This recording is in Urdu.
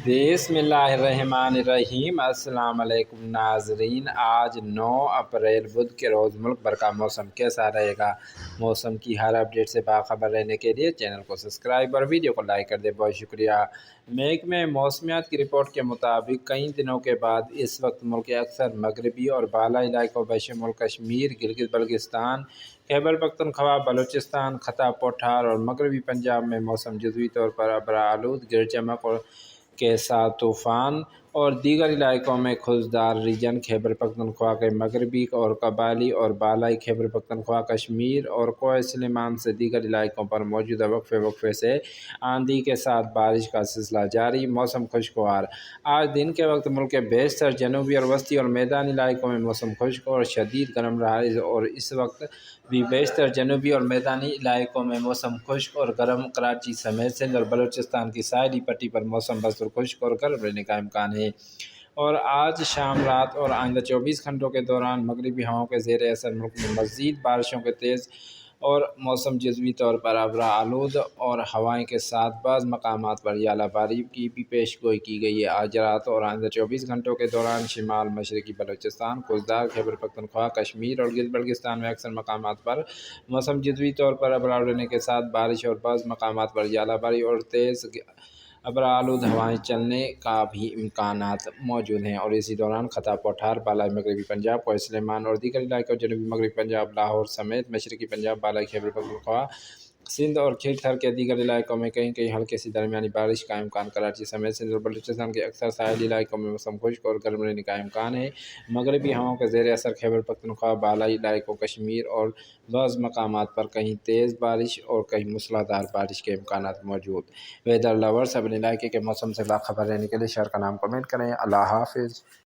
بسم اللہ الرحمن الرحیم۔ السلام علیکم ناظرین، آج 9 اپریل بدھ کے روز ملک بھر کا موسم کیسا رہے گا؟ موسم کی ہر اپڈیٹ سے باخبر رہنے کے لیے چینل کو سبسکرائب اور ویڈیو کو لائک کر دیں۔ بہت شکریہ۔ محکمہ موسمیات کی رپورٹ کے مطابق کئی دنوں کے بعد اس وقت ملک کے اکثر مغربی اور بالائی علاقوں بشمول کشمیر، گلگت بلتستان، خیبر پختونخوا، بلوچستان، خطہ پٹھار اور مغربی پنجاب میں موسم جزوی طور پر ابرآلود، گرج چمک کے ساتھ طوفان اور دیگر علاقوں میں خشکدار ریجن خیبر پختونخوا کے مغربی اور قبائلی اور بالائی خیبر پختونخوا، کشمیر اور کوہ سلیمان سے دیگر علاقوں پر موجودہ وقفے سے آندھی کے ساتھ بارش کا سلسلہ جاری۔ موسم خوشگوار۔ آج دن کے وقت ملک کے بیشتر جنوبی اور وسطی اور میدانی علاقوں میں موسم خشک اور شدید گرم رہا اور اس وقت بھی بیشتر جنوبی اور میدانی علاقوں میں موسم خشک اور گرم۔ کراچی سمیت سندھ اور بلوچستان کی ساحلی پٹی پر موسم بس خشک اور گرم رہنے کا امکان ہے اور آج شام، رات اور آئندہ 24 گھنٹوں کے دوران مغربی ہواؤں کے زیر اثر ملک میں مزید بارشوں کے تیز اور موسم جزوی طور پر ابرآلود اور ہوائیں کے ساتھ بعض مقامات پر ژالہ باری کی بھی پیش گوئی کی گئی ہے۔ آج رات اور آئندہ 24 گھنٹوں کے دوران شمال مشرقی بلوچستان، خشکدار خیبر پختونخوا، کشمیر اور گلگت بلتستان میں اکثر مقامات پر موسم جزوی طور پر ابرآلود رہنے کے ساتھ بارش اور بعض مقامات پر ژالہ باری اور تیز ابرآلود ہوائیں چلنے کا بھی امکانات موجود ہیں اور اسی دوران خطہ پٹھار، بالائی مغربی پنجاب، کوہ سلیمان اور دیگر علاقوں، جنوبی مغربی پنجاب، لاہور سمیت مشرقی پنجاب، بالائی خیبر پختونخوا، سندھ اور خیتر کے دیگر علاقوں میں کہیں کہیں ہلکی سے درمیانی بارش کا امکان۔ کراچی سمیت سندھ اور بلوچستان کے اکثر ساحلی علاقوں میں موسم خشک اور گرم رہنے کا امکان ہے۔ مغربی ہواؤں کے زیر اثر خیبر پختونخوا، بالائی علاقوں، کشمیر اور بعض مقامات پر کہیں تیز بارش اور کہیں موسلا دھار بارش کے امکانات موجود۔ ویدر لورز، اپنے علاقے کے موسم سے باخبر رہنے کے لیے شہر کا نام کمنٹ کریں۔ اللہ حافظ۔